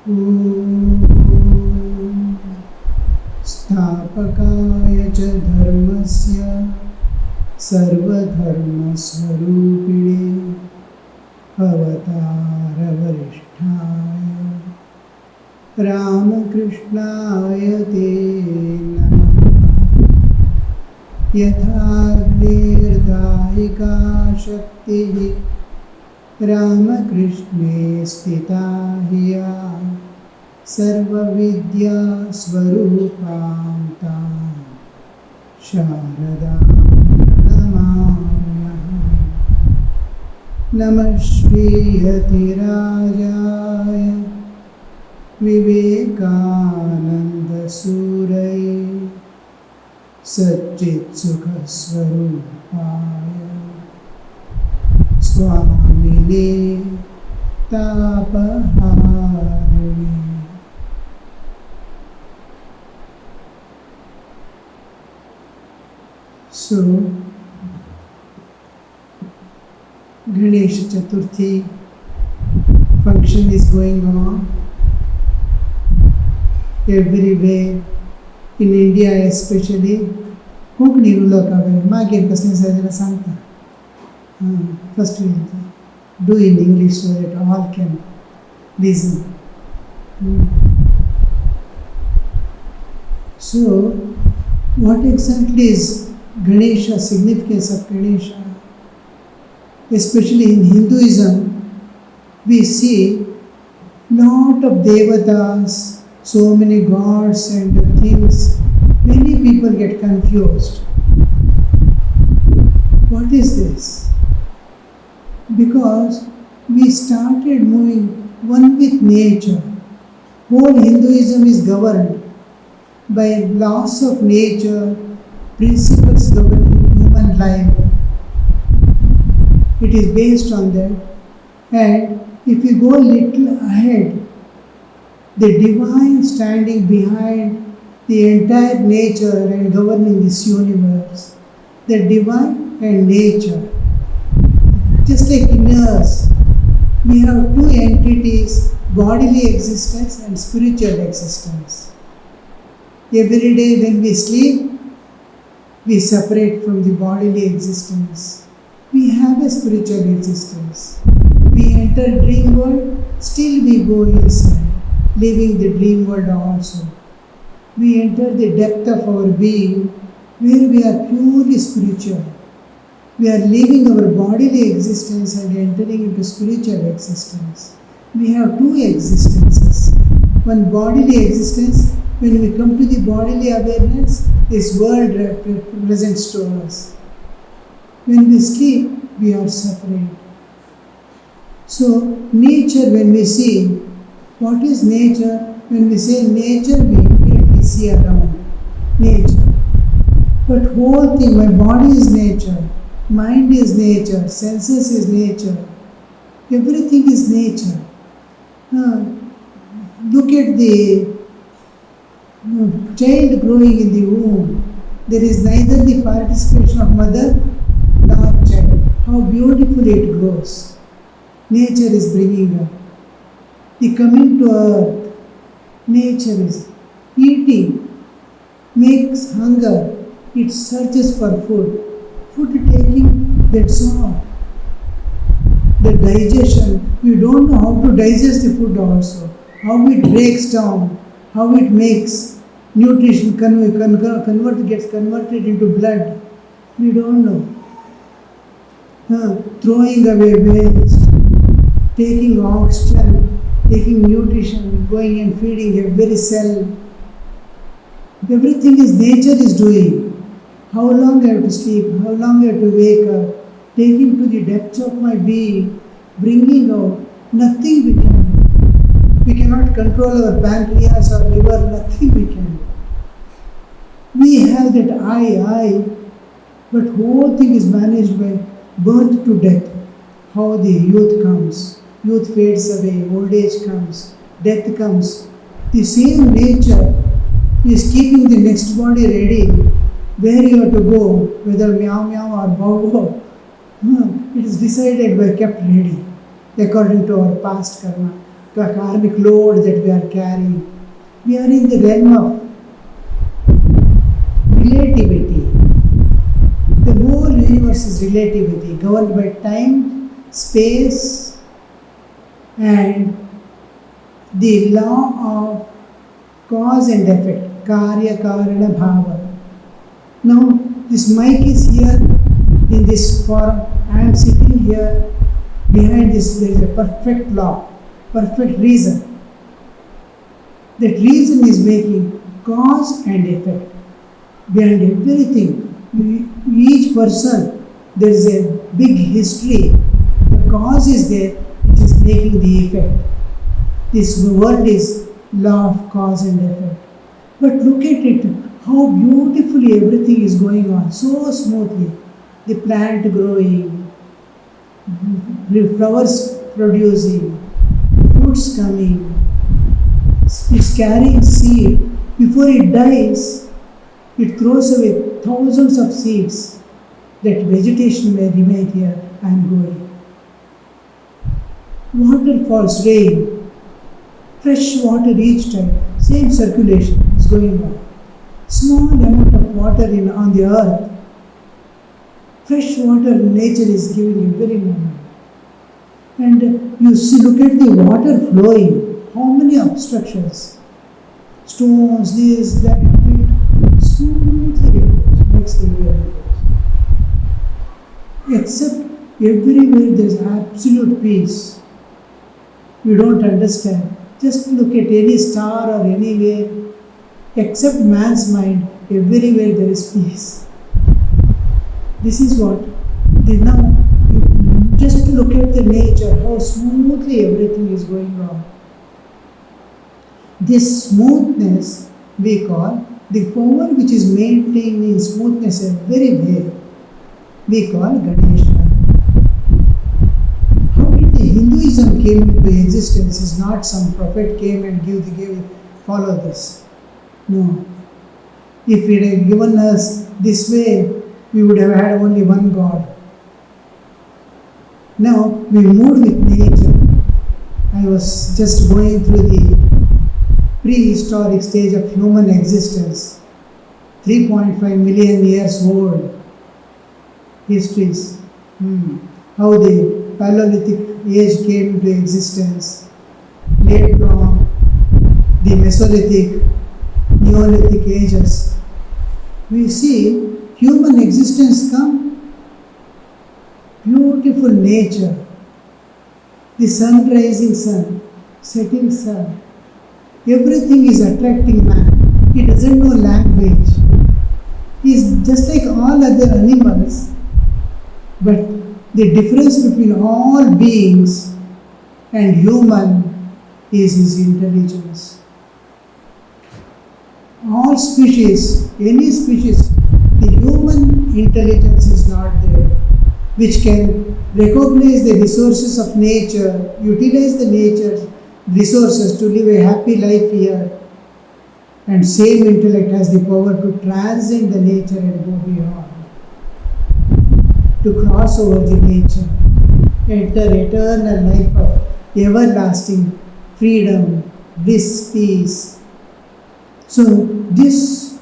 ॐ स्थापकाय च धर्मस्य सर्वधर्मस्वरूपिणे अवतारवरिष्ठाय रामकृष्णाय ते नमः। यथाग्निर्दायिका शक्तिः रामकृष्णे स्थिता हिया सर्वविद्यास्वरूपां तां शारदां नमाम्यहम्। नमः श्रीयतिराजाय विवेकानन्दसूरये सच्चित्सुखस्वरूपाय स्वामिने तापहारिणे। So, Ganesha Chaturthi function is going on everywhere, in India especially. Konkani उलोवपाक हांवें मागीर कसलें जाल्यार सांगता. First we do in English so that all can listen. So, what exactly is Ganesha, significance of Ganesha? Especially in Hinduism, we see lot of devatas, so many gods and things. Many people get confused. What is this? Because we started moving one with nature. Whole Hinduism is governed by laws of nature, principles governing human life. It is based on that. And if we go a little ahead, the divine standing behind the entire nature and governing this universe, the divine and nature. Just like in us, we have two entities, bodily existence and spiritual existence. Every day when we sleep, we separate from the bodily existence. We have a spiritual existence. We enter dream world, still we go inside, leaving the dream world also. We enter the depth of our being, where we are purely spiritual. We are leaving our bodily existence and entering into spiritual existence. We have two existences. One bodily existence, when we come to the bodily awareness, this world presents to us. When we sleep, we are separate. So, nature, when we see, what is nature? When we say nature, we immediately see around nature. But whole thing, my body is nature. Mind is nature, senses is nature, everything is nature. Look at the child growing in the womb. There is neither the participation of mother nor child. How beautifully it grows. Nature is bringing up. The coming to earth, nature is eating, makes hunger, it searches for food. Food taking, that's all. The digestion, we don't know how to digest the food also. How it breaks down, how it makes nutrition gets converted into blood. We don't know. Throwing away waste, taking oxygen, taking nutrition, going and feeding every cell. Everything is nature is doing. How long I have to sleep, how long I have to wake up, taking to the depths of my being, bringing out, nothing we can do. We cannot control our pancreas or liver, nothing we can do. We have that I, but whole thing is managed by birth to death. How the youth comes, youth fades away, old age comes, death comes. The same nature is keeping the next body ready. Where you have to go, whether meow meow or bow bow, it is decided by kept ready according to our past karma. karmic load that we are carrying. We are in the realm of relativity. The whole universe is relativity, governed by time, space, and the law of cause and effect, karya karana bhava. Now, this mic is here in this forum. I am sitting here. Behind this, there is a perfect law, perfect reason. That reason is making cause and effect. Behind everything, each person, there is a big history. The cause is there, which is making the effect. This world is law of cause and effect. But look at it, how beautifully everything is going on, so smoothly. The plant growing, the flowers producing, fruits coming, it's carrying seed. Before it dies, it throws away thousands of seeds that vegetation may remain here and going. Water falls, rain, fresh water each time, same circulation is going on. Small amount of water on the earth, fresh water nature is giving every moment. And you see, look at the water flowing, how many obstructions, stones, this, that, smoothly makes the way. Except everywhere there is absolute peace. You don't understand. Just look at any star or anywhere, except man's mind, everywhere there is peace. This is what, now, just look at the nature, how smoothly everything is going on. This smoothness we call the power which is maintaining smoothness everywhere. We call Ganesha. How did the Hinduism came into existence is not some prophet came and follow this. No. If it had given us this way, we would have had only one God. Now we moved with nature. I was just going through the prehistoric stage of human existence, 3.5 million years old histories. How the Paleolithic age came into existence, later on the Mesolithic, Neolithic ages. We see human existence come, beautiful nature, the sun rising sun, setting sun. Everything is attracting man. He doesn't know language. He is just like all other animals. But the difference between all beings and human is his intelligence. All species, any species, the human intelligence is not there, which can recognize the resources of nature, utilize the nature resources to live a happy life here, and same intellect has the power to transcend the nature and go beyond, to cross over the nature, enter eternal life of everlasting freedom, bliss, peace. So this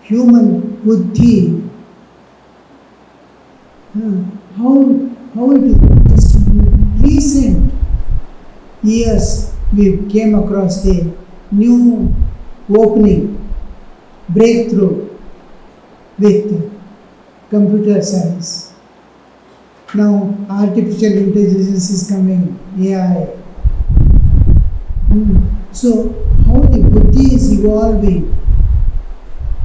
human buddhi, how it is just recent years we came across the new opening, breakthrough with computer science. Now artificial intelligence is coming, AI. So how the buddhi is evolving,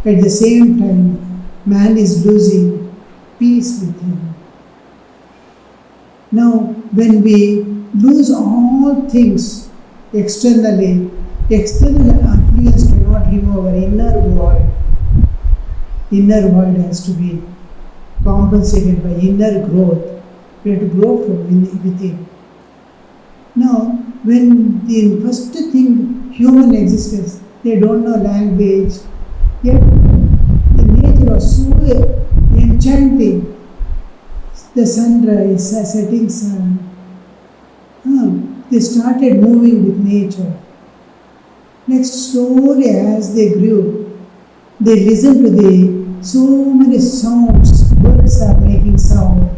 at the same time man is losing peace with him. Now when we lose all things externally, external influence cannot remove our inner void. Inner void has to be compensated by inner growth. We have to grow from within. Now, when the first thing, human existence, they don't know language, yet the nature was so enchanting. The sunrise, setting sun, they started moving with nature. Next, slowly as they grew, they listened to the so many sounds, birds are making sound.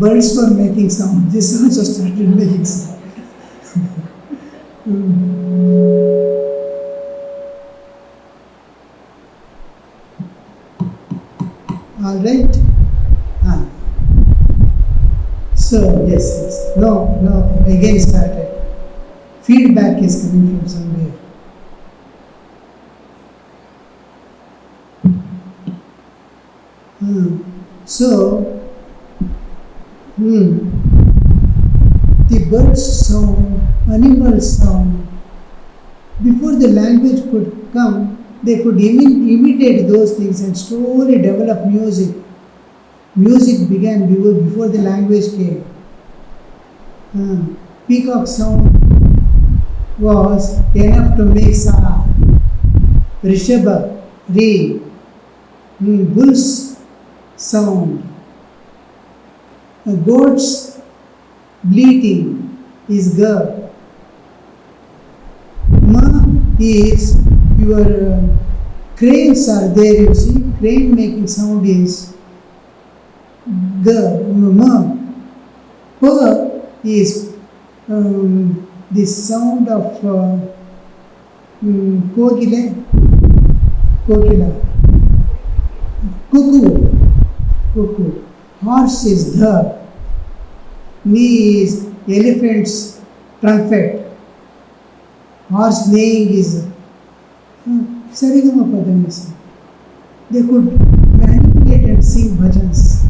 Birds were making sound, this also started making sound. Alright? So, yes. No, again started. Feedback is coming from somewhere. So, the birds sound, animals sound. Before the language could come, they could imitate those things and slowly develop music. Music began before the language came. Peacock sound was enough to make sa. Rishabha, re. Bull's sound. A goat's bleating is ga. Ma is your cranes are there, you see. Crane making sound is ga, ma. Pa is the sound of kokila. Cuckoo. Horse is dha. Knee is elephant's trumpet. Horse neighing is Sarigama Padamasa. They could manipulate and sing bhajans.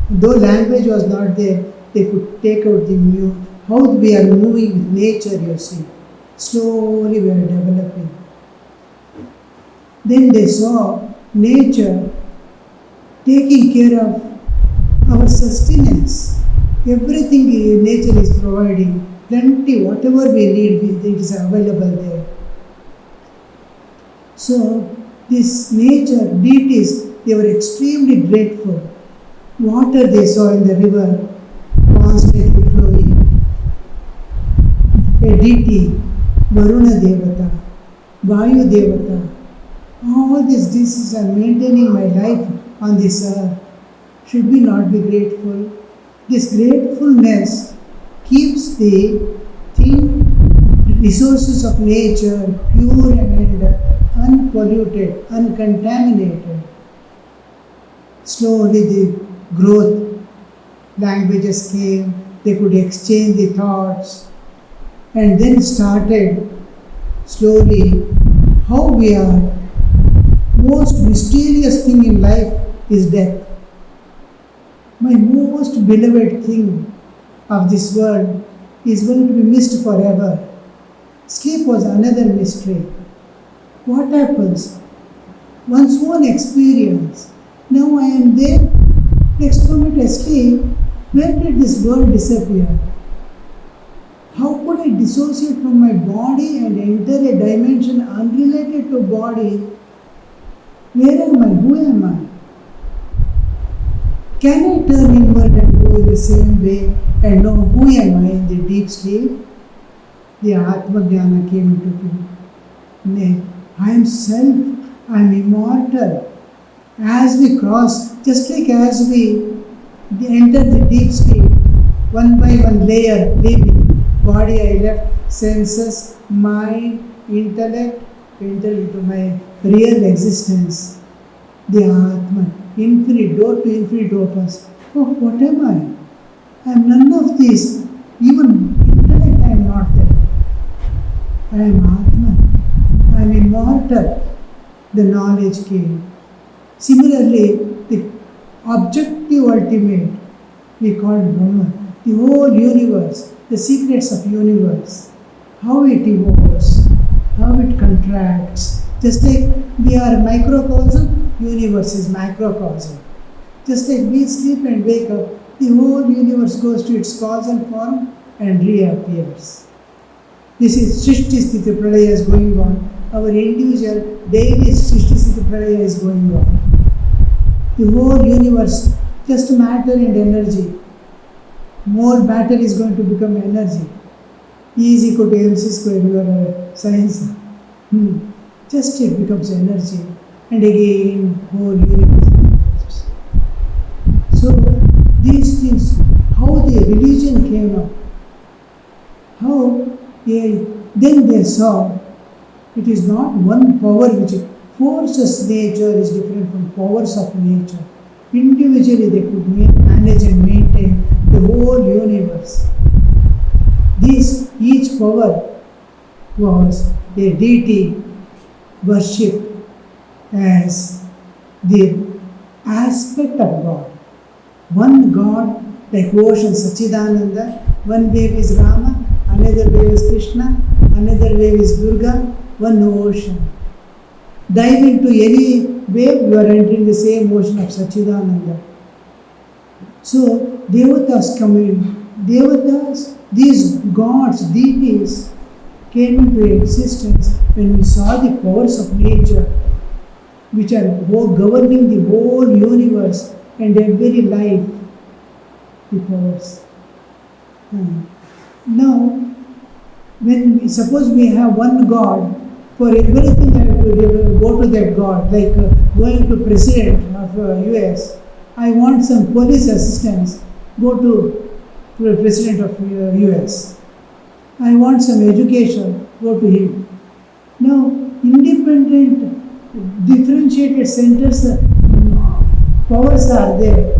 Though language was not there, they could take out the new. How we are moving with nature, you see. Slowly we are developing. Then they saw nature taking care of our sustenance. Everything nature is providing. Plenty, whatever we need, it is available there. So, this nature, deities, they were extremely grateful. Water they saw in the river, constantly flowing. A deity, Varuna Devata, Vayu Devata. All these deities are maintaining my life on this earth. Should we not be grateful? This gratefulness keeps the resources of nature pure and unpolluted, uncontaminated. Slowly the growth, languages came, they could exchange the thoughts, and then started slowly how we are. Most mysterious thing in life is death. My most beloved thing of this world is going to be missed forever. Sleep was another mystery. What happens? One's own experience. Now I am there, next moment I sleep. Where did this world disappear? How could I dissociate from my body and enter a dimension unrelated to body? Where am I? Who am I? Can I turn inward and go in the same way and know who am I in the deep sleep? The Atma Jnana came into me. Nay, I am self, I am immortal. As we cross, just like as we enter the deep sleep, one by one layer leaving, body I left, senses, mind, intellect, enter into my real existence. The Atman, infinite, door to infinite opens. Oh, what am I? I am none of these. Even intellect I am not there. I am Atman. I am immortal. the knowledge came. Similarly, the objective ultimate, we call Brahman, the whole universe, the secrets of universe, how it evolves, how it contracts. Just like we are microcosm, universe is macrocosm. Just like we sleep and wake up, the whole universe goes to its causal form and reappears. This is Srishti Sthiti Pralaya is going on. Our individual daily Srishti Sthiti Pralaya is going on. The whole universe, just matter and energy. More matter is going to become energy. E is equal to mc square, your science. Just it becomes energy. And again, whole universe. So, these things, how the religion came up, then they saw it is not one power which forces nature is different from powers of nature. Individually they could manage and maintain the whole universe. Each power was a deity worshipped as the aspect of God. One God, like ocean Sachidananda, one wave is Rama, another wave is Krishna, another wave is Durga, one ocean. Dive into any wave, you are entering the same ocean of Sachidananda. So, Devatas these gods, deities came into existence when we saw the powers of nature which are governing the whole universe and every life, the powers. Now, suppose we have one God, for everything I have to go to that God, like going to President of US, I want some police assistance, go to the President of US. I want some education, go to him. Now, independent, differentiated centers, powers are there.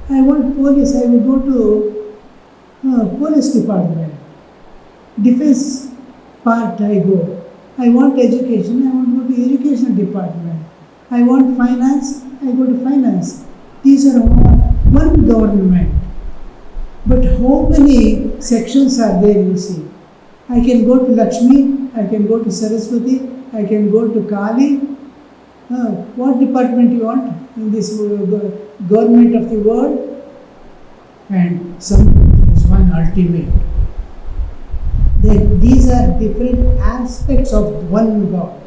I want police, I will go to police department. Defense part I go. I want education, I want to go to education department. I want finance, I go to finance. These are all one government. But how many sections are there, you see? I can go to Lakshmi, I can go to Saraswati, I can go to Kali. What department you want in this government of the world? And some is one ultimate. These are different aspects of one God.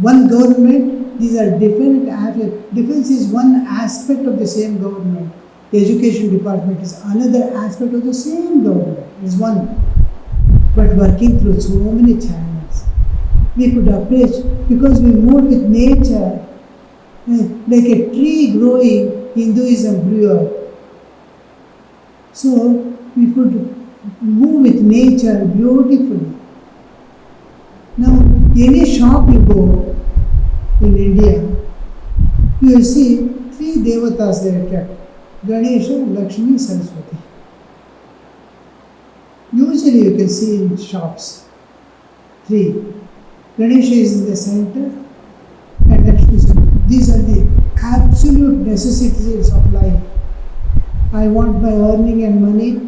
One government, these are different aspects. Defense is one aspect of the same government. The education department is another aspect of the same government. It is one. But working through so many channels. We could approach, because we move with nature, like a tree growing, Hinduism grew. So we could move with nature beautifully. Now, any shop you go in India, you will see three devatas there kept: Ganesha, Lakshmi, Saraswati. Usually you can see in shops three. Ganesha is in the center and Lakshmi is in the center. These are the absolute necessities of life. I want my earning and money.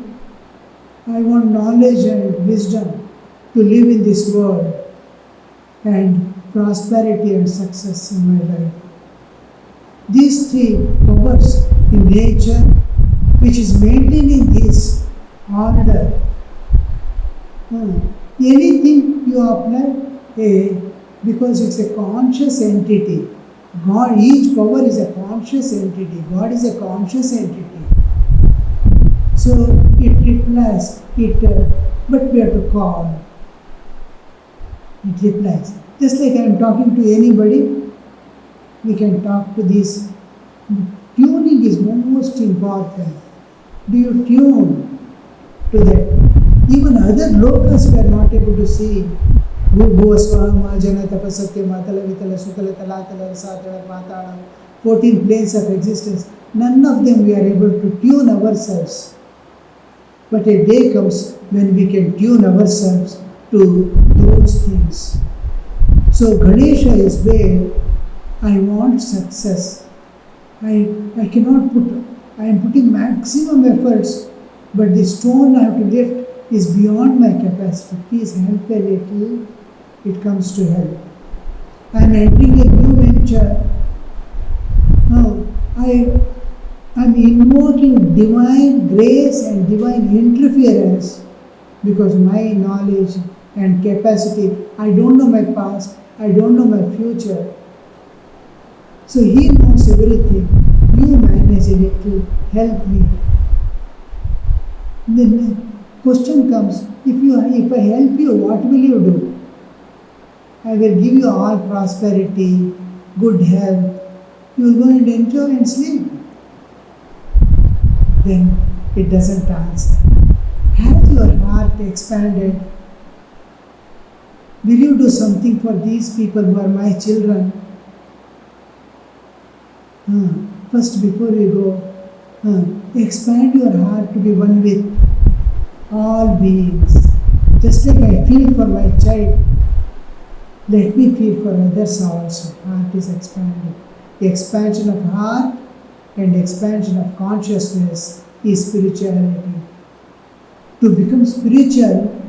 I want knowledge and wisdom to live in this world, and prosperity and success in my life. These three powers in nature, which is maintaining this order. Anything you apply, because it's a conscious entity. God, each power is a conscious entity. God is a conscious entity. So it replies, but we have to call. It replies. Just like I am talking to anybody, we can talk to this. Tuning is most important. Do you tune to that? Even other locals we are not able to see. 14 planes of existence. None of them we are able to tune ourselves. But a day comes when we can tune ourselves to those things. So Ganesha is where I want success. I cannot put, I am putting maximum efforts, but the stone I have to lift is beyond my capacity. Please help a little, it comes to help. I am entering a new venture. Now, I'm invoking divine grace and divine interference because my knowledge and capacity, I don't know my past, I don't know my future. So He knows everything. You manage a little, help me. Then the question comes, if I help you, what will you do? I will give you all prosperity, good health. You will go and enjoy and sleep. Then it doesn't answer. Has your heart expanded? Will you do something for these people who are my children? First, before you go, expand your heart to be one with all beings. Just like I feel for my child, let me feel for others also. Heart is expanded. The expansion of heart and expansion of consciousness is spirituality. To become spiritual,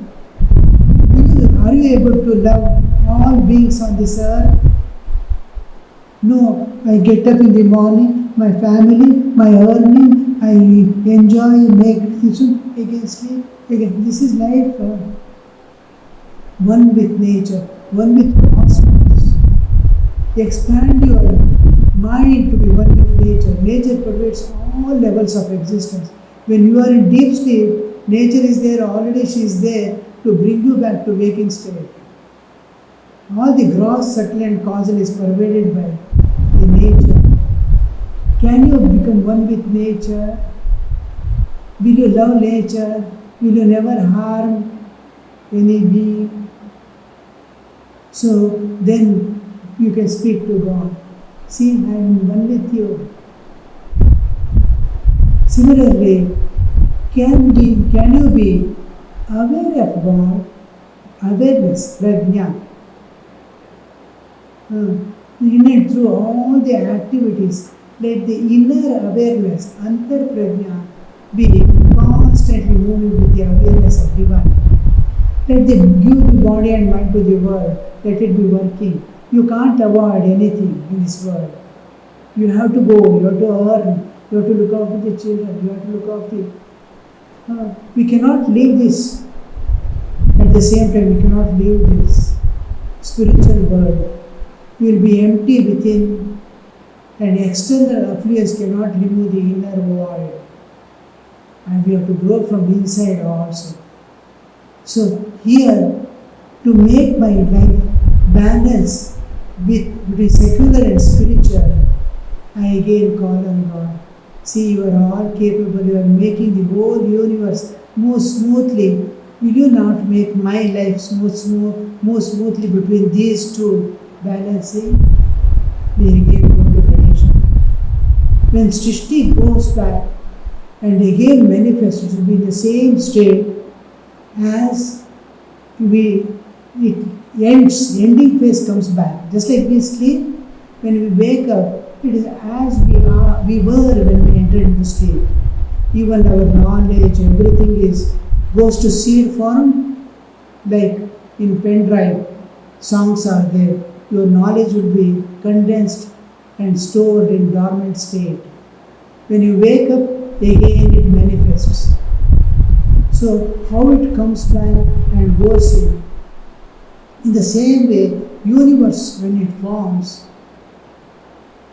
are you able to love all beings on this earth? No, I get up in the morning, my family, my earning, I enjoy, make decision, again sleep, again. This is life. One with nature, one with cosmos. Expand your mind to be one with nature. Nature pervades all levels of existence. When you are in deep sleep, nature is there, already she is there to bring you back to waking state. All the gross, subtle and causal is pervaded by the nature. Can you become one with nature? Will you love nature? Will you never harm any being? So then you can speak to God. See, I am one with you. Similarly, can you be aware of God? Awareness, prajna. In and through all the activities, let the inner awareness, antar prajna, be constantly moving with the awareness of divine. Let them give the body and mind to the world, let it be working. You can't avoid anything in this world. You have to go, you have to earn, you have to look after the children, you have to look after. We cannot leave this. At the same time, we cannot leave this spiritual world. We will be empty within, and external affluence cannot remove the inner void. And we have to grow from inside also. So here, to make my life balance between secular and spiritual, I again call on God. See, you are all capable, you are making the whole universe move smoothly. Will you not make my life move smoothly between these two, balancing? We again go to Ganesha. When Srishti goes back and again manifests, it will be in the same state as it ends, ending phase comes back. Just like we sleep, when we wake up, it is as we were when we entered into sleep. Even our knowledge, everything goes to seed form, like in pen drive, songs are there. Your knowledge will be condensed and stored in dormant state. When you wake up, again it manifests. So how it comes back and goes in the same way, universe when it forms,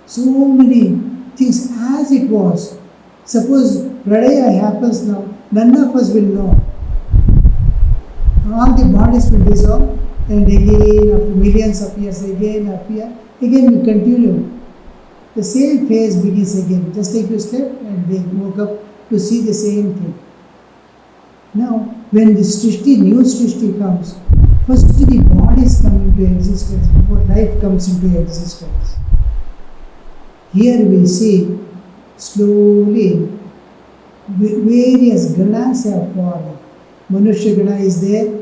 so many things as it was. Suppose Pradaya happens now, none of us will know. All the bodies will dissolve, and again after millions of years again appear, again we continue. The same phase begins again, just like you slept and they woke up to see the same thing. Now, when the new Srishti comes, first the bodies come into existence before life comes into existence. Here we see slowly various ganas have formed. Manushya gana is there,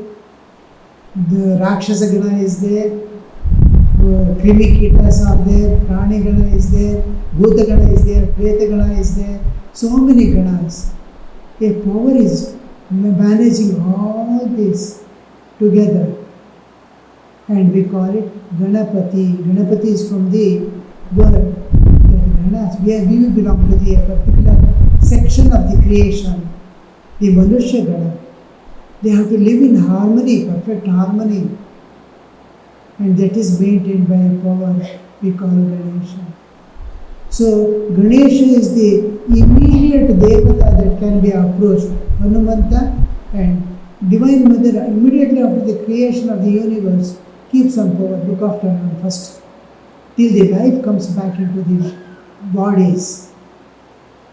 the Rakshasa gana is there, Krimikitas are there, Prani Gana is there, Bhuta Gana is there, Preta Gana is there, so many Ganas. A power is managing all this together, and we call it Ganapati. Ganapati is from the word that Ganas, we belong to the particular section of the creation, the Manusha Gana. They have to live in harmony, perfect harmony, and that is maintained by a power we call Ganesha. So Ganesha is the immediate Devata that can be approached. Hanumanta and Divine Mother immediately after the creation of the universe keeps some power, look after them first, till the life comes back into the bodies.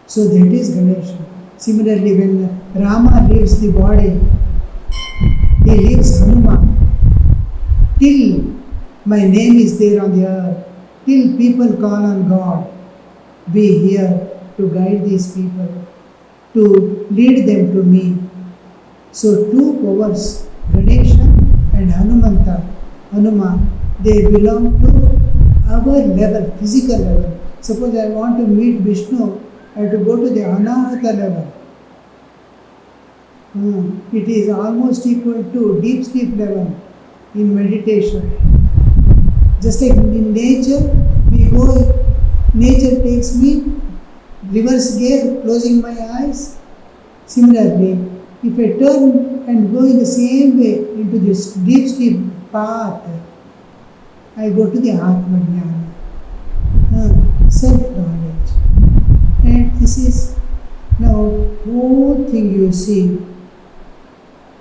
So that is Ganesha. Similarly, when Rama leaves the body, he leaves Hanuman. Till my name is there on the earth, till people call on God, be here to guide these people, to lead them to me. So two powers, Ganesha and Hanuma, they belong to our level, physical level. Suppose I want to meet Vishnu, I have to go to the Anahata level. It is almost equal to deep sleep level in meditation. Just like in nature, we go, nature takes me, reverse gear, closing my eyes. Similarly, if I turn and go in the same way into this deep sleep path, I go to the Atma Jnana, self-knowledge. And this is now whole thing you see,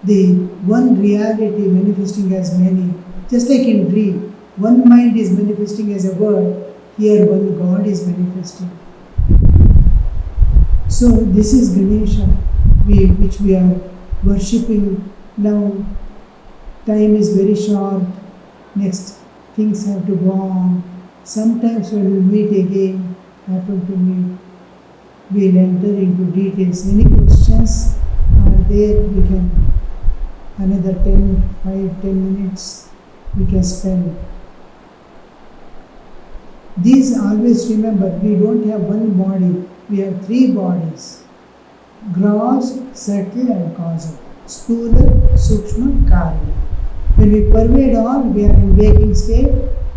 the one reality manifesting as many. Just like in dream, one mind is manifesting as a word, here one God is manifesting. So this is Ganesha, which we are worshipping now. Time is very short, next things have to go on. Sometimes when we meet again, happen to meet, we'll enter into details. Any questions are there, we can, another 5-10 minutes we can spend. These always remember, we don't have one body, we have three bodies. Gross, subtle and causal. Sthula, Sukshma, Karya. When we pervade all, we are in waking state.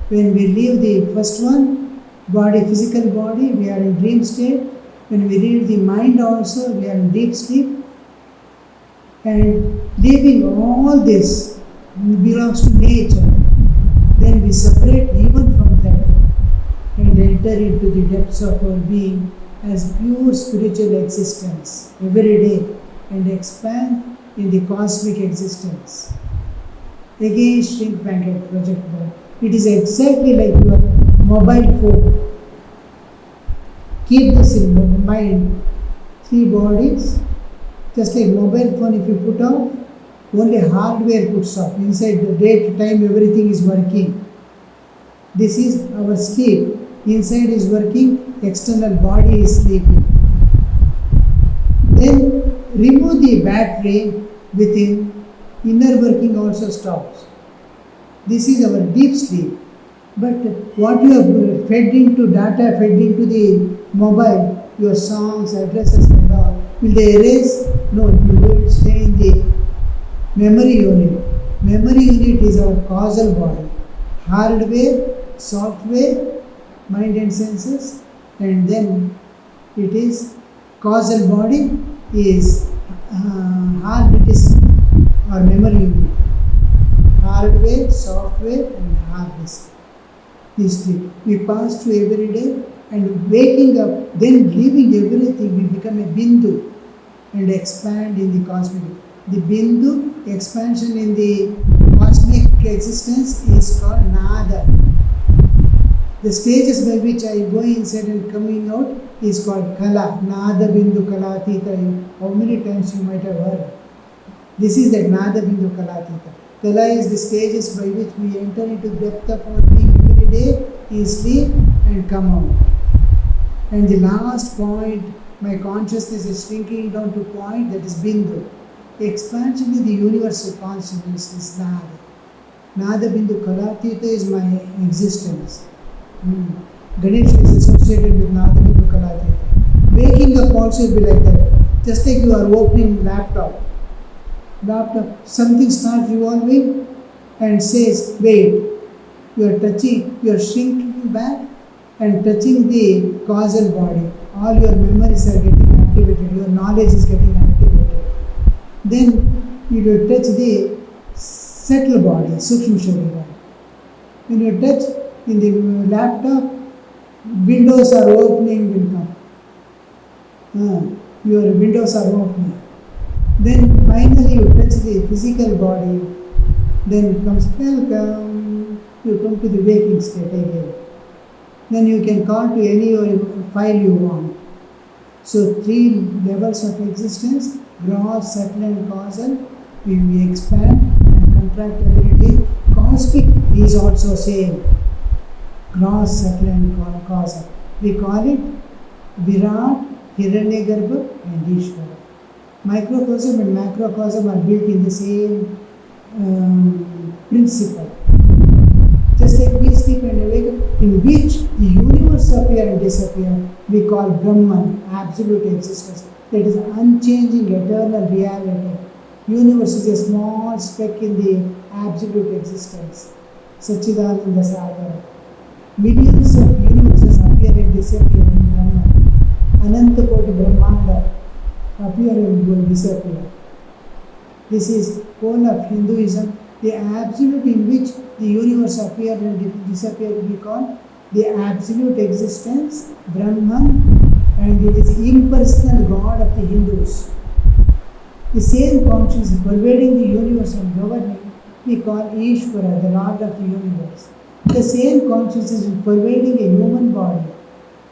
When we leave the first one, body, physical body, we are in dream state. When we leave the mind also, we are in deep sleep. And leaving all this belongs to nature. Then we separate even from that and enter into the depths of our being as pure spiritual existence every day and expand in the cosmic existence. Again, shrink back and project back. It is exactly like your mobile phone. Keep this in mind. Three bodies, just like mobile phone, if you put off, only hardware puts off. Inside the date, time, everything is working. This is our sleep. Inside is working, external body is sleeping. Then remove the battery within, inner working also stops. This is our deep sleep. But what you have fed into data, fed into the mobile, your songs, addresses and all, will they erase? No, it will stay in the memory unit. Memory unit is our causal body. Hardware, software, mind and senses, and then it is causal body is hard disk or memory unit. Hardware, software and hard disk. These three. We pass through every day and waking up, then leaving everything, we become a bindu and expand in the cosmic. The bindu, expansion in the cosmic existence is called nada. The stages by which I go inside and coming out is called kala, nada bindu kalatita. How many times you might have heard? This is the nada bindu kalatita. Kala is the stages by which we enter into the depth of our being every day, is sleep and come out. And the last point, my consciousness is shrinking down to point, that is bindu. The expansion in the universal consciousness is nada. Nadabindu Kalatita is my existence. Ganesha is associated with Nadabindu Kalatita. Waking up also will be like that. Just like you are opening laptop, something starts revolving and says, wait, you are touching, you are shrinking back and touching the causal body. All your memories are getting activated, your knowledge is getting activated. Then you will touch the subtle body, Sukshma Sharira. When you touch in the laptop, windows are opening, will come. Your windows are opening. Then finally you touch the physical body, then it comes welcome, you come to the waking state again. Then you can call to any file you want. So 3 levels of existence, gross, subtle and causal, we expand and contract every day. Cosmic is also same, gross, subtle and causal. We call it Virat, Hiranyagarbha and Ishvara. Microcosm and macrocosm are built in the same principle. Just like we sleep and awake, in which the universe appear and disappear, we call Brahman, absolute existence. That is unchanging, eternal reality. Universe is a small speck in the absolute existence. Satchidananda Sagar. Millions of universes appear and disappear in Brahman. Ananta Koti Brahmanda appear and will disappear. This is whole of Hinduism. The absolute in which the universe appear and disappear we call the absolute existence, Brahman, and it is impersonal God of the Hindus. The same consciousness pervading the universe and governing we call Ishvara, the Lord of the universe. The same consciousness is pervading a human body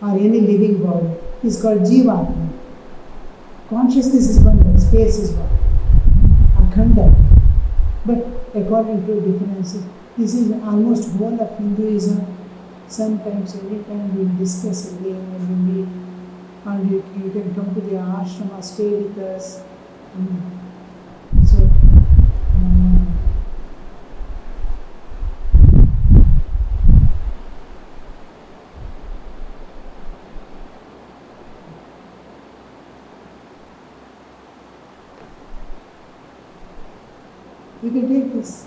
or any living body is called Jivatma. Consciousness is one, but space is one. Akhanda. But according to differences, this is almost whole of Hinduism. Sometimes, every time we discuss again when we meet, and you can come to the ashrama, stay with us. So, you can take this.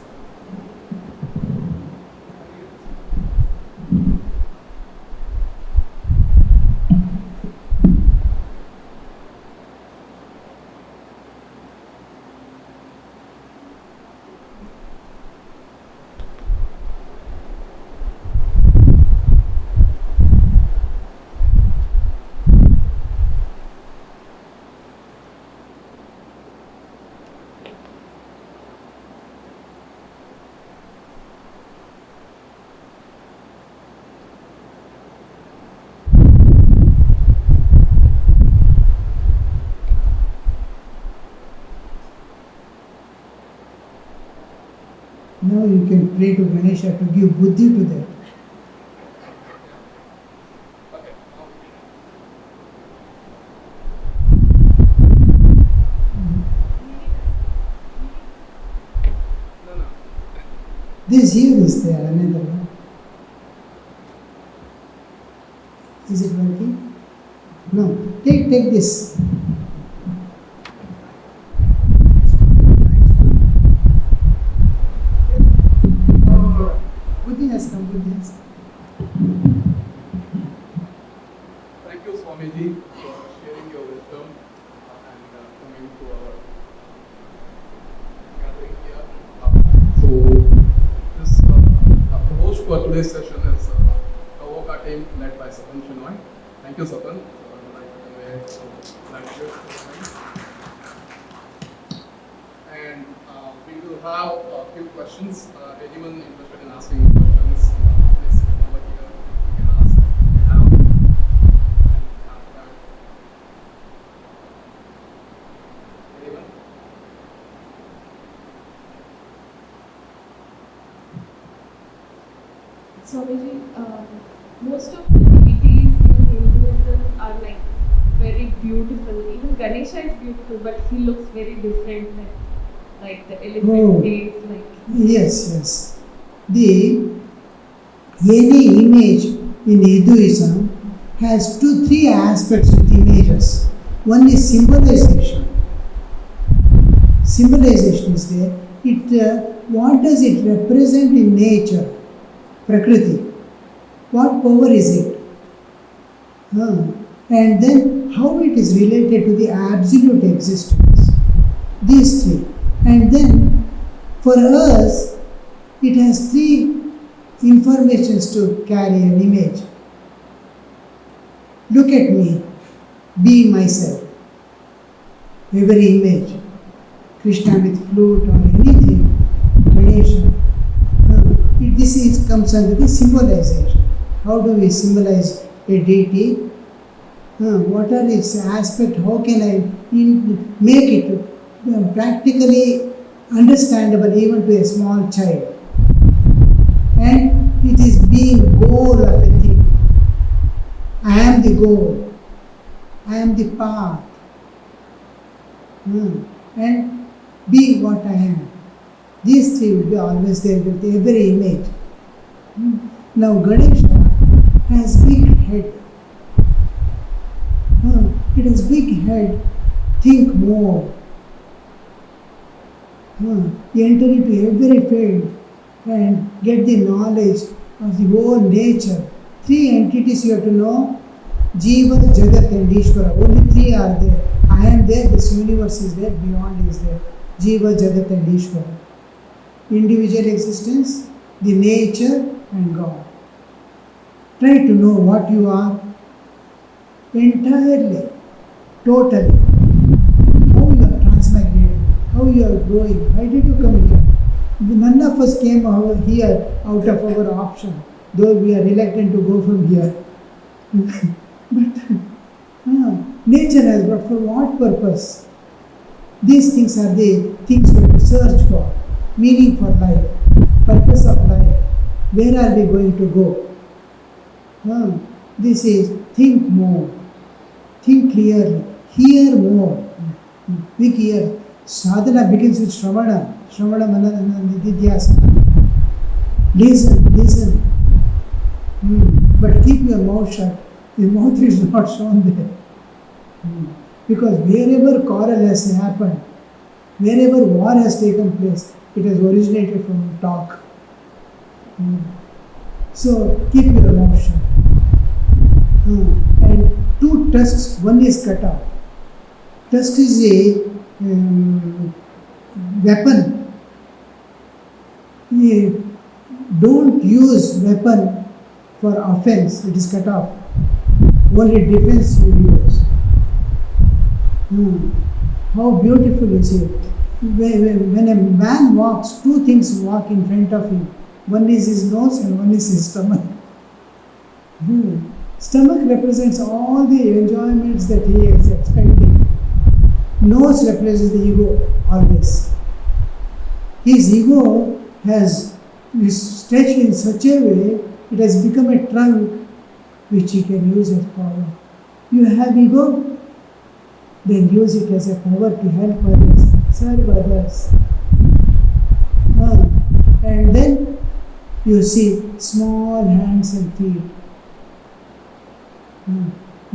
Now you can pray to Ganesha to give buddhi to that. Okay. No. This here is there, another one. Is it working? No. Take this. Thank you, Swamiji, for sharing your wisdom and coming to our gathering here. So, this the host for today's session is Kawoka team led by Sapan Shinoy. Thank you, Sapan. And we will have a few questions. Anyone interested in asking questions, please come over here. You can ask. We have. And after that, anyone? Swamiji, most of the deities in Hinduism are like very beautiful. Even Ganesha is beautiful, but he looks very different. Like the elephant face, like. Yes. The any image in Hinduism has three aspects with images. One is symbolization. Symbolization is there. What does it represent in nature? Prakriti. What power is it? And then how it is related to the absolute existence. These three. And then for us, it has three informations to carry an image. Look at me, be myself. Every image, Krishna with flute or anything, Ganesha. This comes under the symbolization. How do we symbolize a deity? What are its aspects? How can I make it practically understandable even to a small child? And it is being goal of a thing. I am the goal. I am the path. And being what I am. These three will be always there with every image. Now Ganesha has big head. It has big head. Think more. Enter into every field and get the knowledge of the whole nature. Three entities you have to know: Jiva, Jagat and Ishvara. Only three are there. I am there, this universe is there, beyond is there. Jiva, Jagat and Ishvara. Individual existence, the nature and God. Try to know what you are entirely, totally. How you are transmigrated, how you are growing, why did you come here? None of us came over here out of our option, though we are reluctant to go from here. But nature has brought for what purpose? These things are the things we have to search for. Meaning for life, purpose of life. Where are we going to go? This is think more, think clearly, hear more. Big ear. Sadhana begins with Shravana. Shravana Manana Nididhyasana. Listen. But keep your mouth shut. Your mouth is not shown there. Because wherever quarrel has happened, wherever war has taken place, it has originated from talk. So keep your mouth shut. And two tusks, one is cut off. Tusk is a weapon. Don't use weapon for offense, it is cut off. Only defense you use. How beautiful is it? When a man walks, two things walk in front of him. One is his nose and one is his stomach. Stomach represents all the enjoyments that he is expecting. Nose represents the ego, always. His ego is stretched in such a way, it has become a trunk which he can use as power. You have ego? Then use it as a power to help others, serve others. And then you see small hands and feet.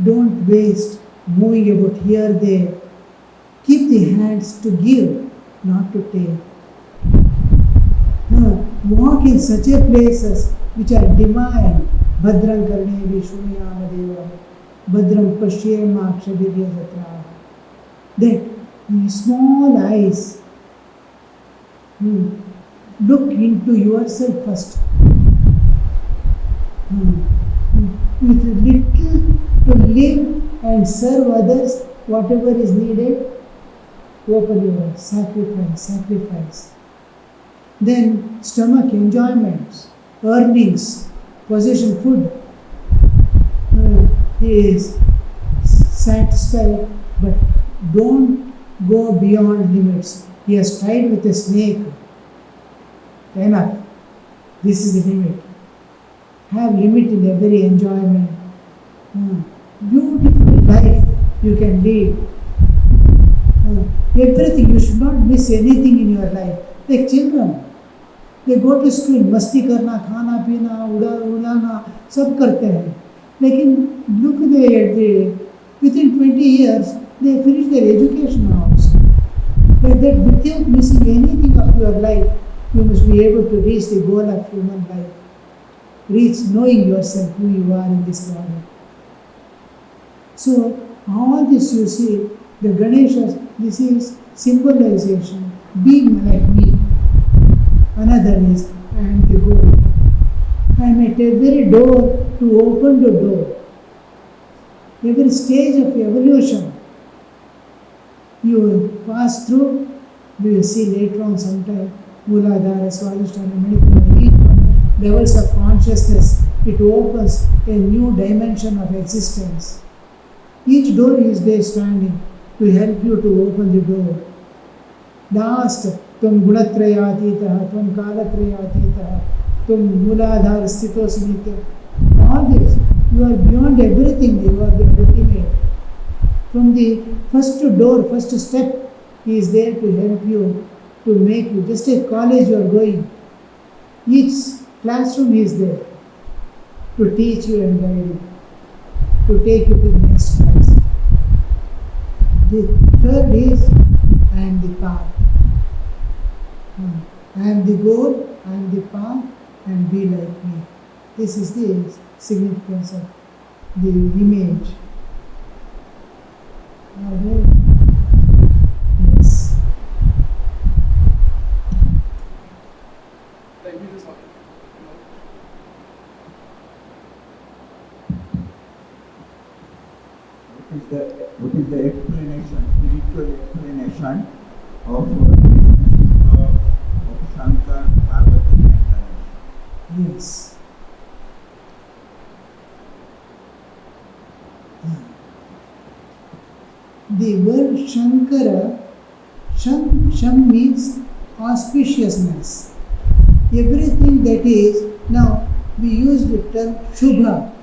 Don't waste moving about here, there. Keep the hands to give, not to take. Walk in such a places which are divine. Bhadram karnevi shunyama deva. Bhadram pashyema akshadirya jatra. That small eyes. Look into yourself first. With little to live and serve others, whatever is needed, open your eyes, sacrifice. Then stomach enjoyments, earnings, possession, food. He is satisfied, but don't go beyond limits. He has tried with a snake. Enough. This is the limit. Have limit in every enjoyment. Beautiful life you can lead. Everything, you should not miss anything in your life. Like children. They go to school, मस्ती करना, खाना पीना, उड़ाना सब करते हैं, लेकिन look they within 20 years they finish their education also. But that without missing anything of your life, you must be able to reach the goal of human life. Reach knowing yourself, who you are in this world. So all this you see, the Ganesha, this is symbolization. Be like me. Another is I am the goal. I am at every door to open the door. Every stage of evolution you will pass through, we will see later on sometime, Mooladhara, Swadhisthana, Manipura, each one levels of consciousness, it opens a new dimension of existence. Each door is there standing to help you to open the door. Last, Tum Gunatrayatita, Tum Kalatrayatita, Tum Mooladhara Sthitosnitya. All this, you are beyond everything, you are the ultimate. From the first door, first step, he is there to help you, to make you. Just a college you are going, each classroom is there to teach you and guide you, to take you to the next class. The third is, I am the path. I am the goal, I am the path, and be like me. This is the significance of the image. Alright. Yes. Thank you, Swami. What is the explanation, spiritual explanation of relationship of Shankar, Parvati and Ganesh? Yes. The word Shankara, Sham means auspiciousness. Everything that is, now we use the term Shubha.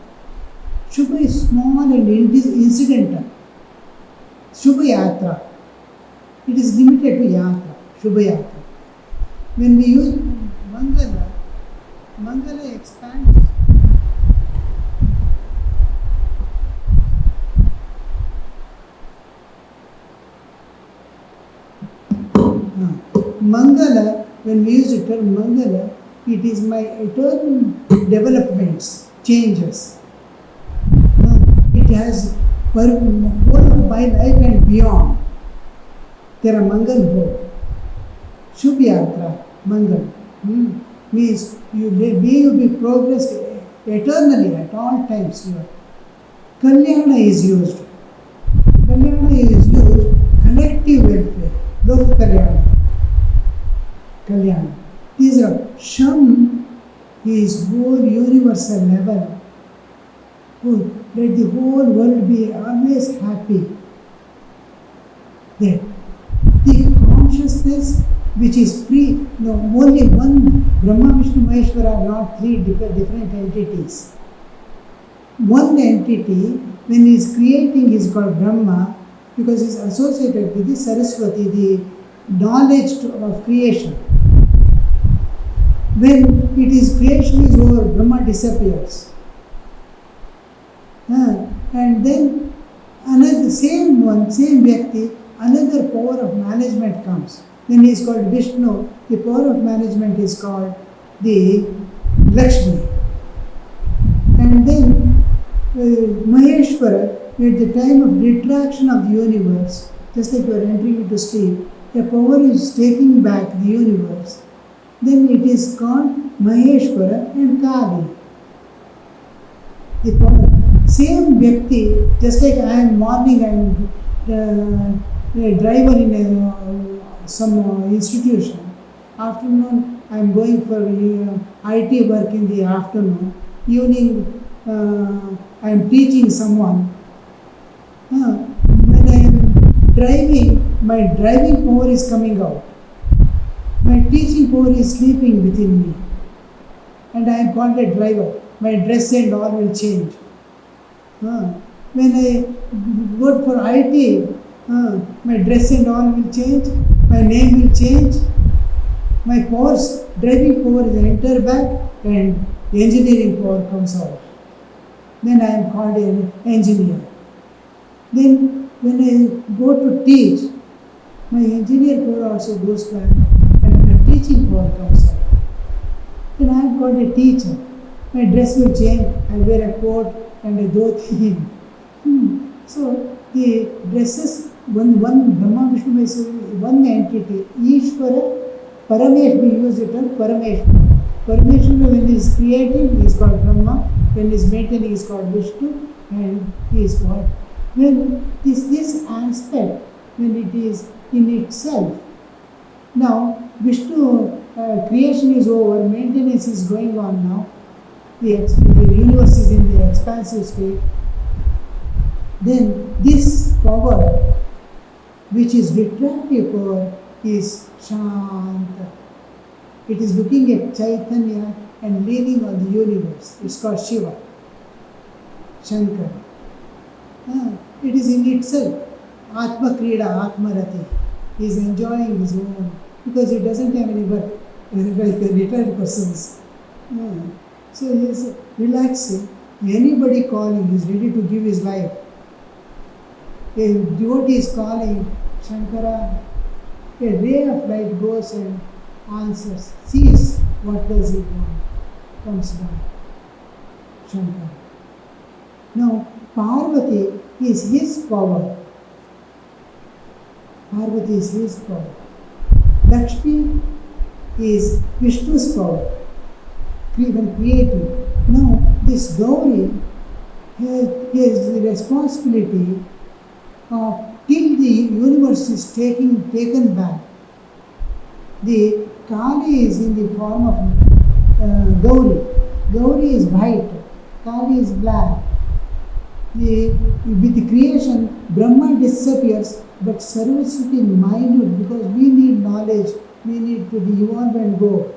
Shubha is small and incidental. Shubha Yatra. It is limited to Yatra, Shubha Yatra. When we use Mangala, Mangala expands. Mangala, when we use the term Mangala, it is my eternal developments, changes. It has whole of my life and beyond. There are Mangal Bhog. Shubh Yatra, Mangal. Means may you be progressed eternally at all times. Kalyana is used. Kalyana is used collective welfare. Lok Kalyana. Kalyana. These are Sham is whole universal level. Let the whole world be always happy. There. The consciousness which is free, no, only one Brahma, Vishnu, Maheshwara are not three different entities. One entity, when he is creating, is called Brahma because he is associated with the Saraswati, the knowledge of creation. When it is creation is over, Brahma disappears. And then another same Vyakti, another power of management comes. Then he is called Vishnu. The power of management is called the Lakshmi. And then Maheshwara, at the time of retraction of the universe, just like you are entering into sleep, the power is taking back the universe. Then it is called Maheshwara and Kali. The power. Same Vyakti, just like I am morning, I am a driver in some institution. Afternoon, I am going for IT work in the afternoon. Evening, I am teaching someone. When I am driving, my driving power is coming out. My teaching power is sleeping within me. And I am called a driver. My dress and all will change. When I go for IT, my dress and all will change, my name will change, my powers driving power is enter back and engineering power comes out. Then I am called an engineer. Then when I go to teach, my engineer power also goes back and my teaching power comes out. Then I am called a teacher. My dress will change. I wear a coat and a dhoti. So the dresses, one Brahma Vishnu Maheshwara, one entity, Ishvara, Parameshwara, we use it on Parameshwara. Parameshwara, when he is creating, he is called Brahma. When he is maintaining, he is called Vishnu, and he is called. When this aspect, when it is in itself. Now, Vishnu, creation is over, maintenance is going on now. The universe is in the expansive state. Then this power, which is retractive power, is Shanta. It is looking at Chaitanya and leaning on the universe. It's called Shiva, Shankar. It is in itself. Atma Krida, Atma Rati. He is enjoying his own, because he doesn't have any work, like the retired persons. So he is relaxing. Anybody calling, he is ready to give his life. A devotee is calling Shankara, a ray of light goes and answers, sees what does he want, comes down. Shankara. Now, Parvati is his power. Parvati is his power. Lakshmi is Vishnu's power, even creative. Now, this Gauri has the responsibility of, till the universe is taken back. The Kali is in the form of Gauri. Gauri is white, Kali is black. With the creation, Brahma disappears, but Sarvaswati is minute, because we need knowledge, we need to evolve and go.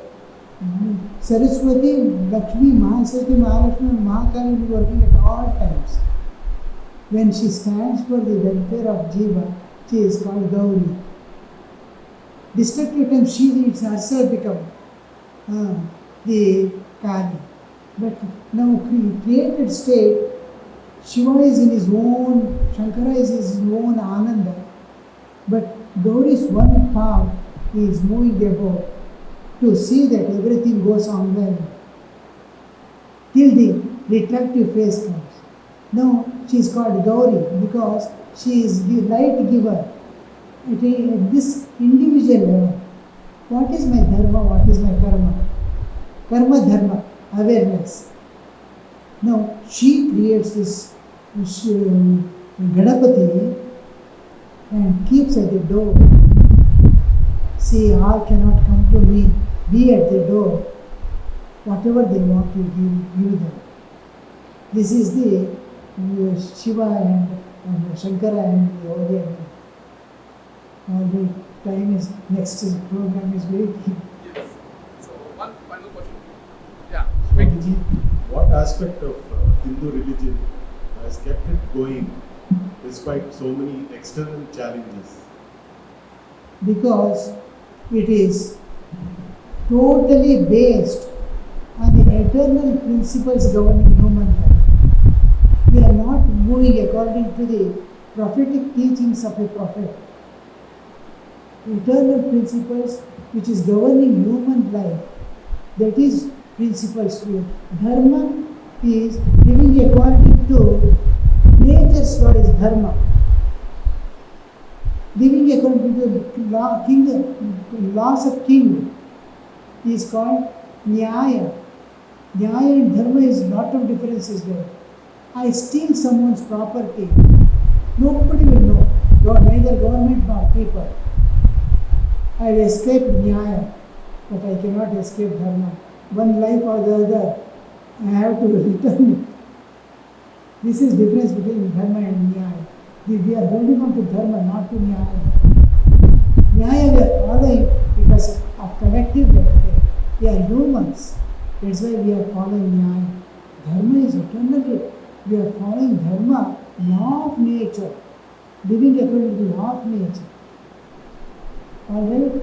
Saraswati, Lakshmi, Mahasaraswati, Mahalakshmi, and Mahakali will be working at all times. When she stands for the welfare of Jiva, she is called Gauri. Destructive times, she is herself become the Kali. But now, created state, Shiva is in his own, Shankara is in his own Ananda. But Gauri's one palm is moving about to see that everything goes on well, till the retractive phase comes. Now she is called Gauri because she is the light giver at this individual level. What is my dharma? What is my karma? Karma dharma, awareness. Now she creates this Ganapati and keeps at the door. See, all cannot come to me. Be at the door. Whatever they want to give them. This is the Shiva and Shankara and the audience. All the time is next program is waiting. Yes. So one final question. Yeah. Quick. What aspect of Hindu religion has kept it going despite so many external challenges? Because it is totally based on the eternal principles governing human life. We are not moving according to the prophetic teachings of a prophet. Eternal principles which is governing human life, that is principles to Dharma is living according to nature's law is Dharma. Living according to the laws of king is called Nyaya. Nyaya and Dharma is lot of differences there. I steal someone's property. Nobody will know, neither government nor people. I have escaped Nyaya, but I cannot escape Dharma. One life or the other, I have to return it. This is difference between Dharma and Nyaya. We are holding on to Dharma, not to Nyaya. Nyaya we are following because of collective welfare. We are humans. That's why we are following Nyaya. Dharma is eternally. We are following Dharma, law of nature. Living according to the law of nature. Alright?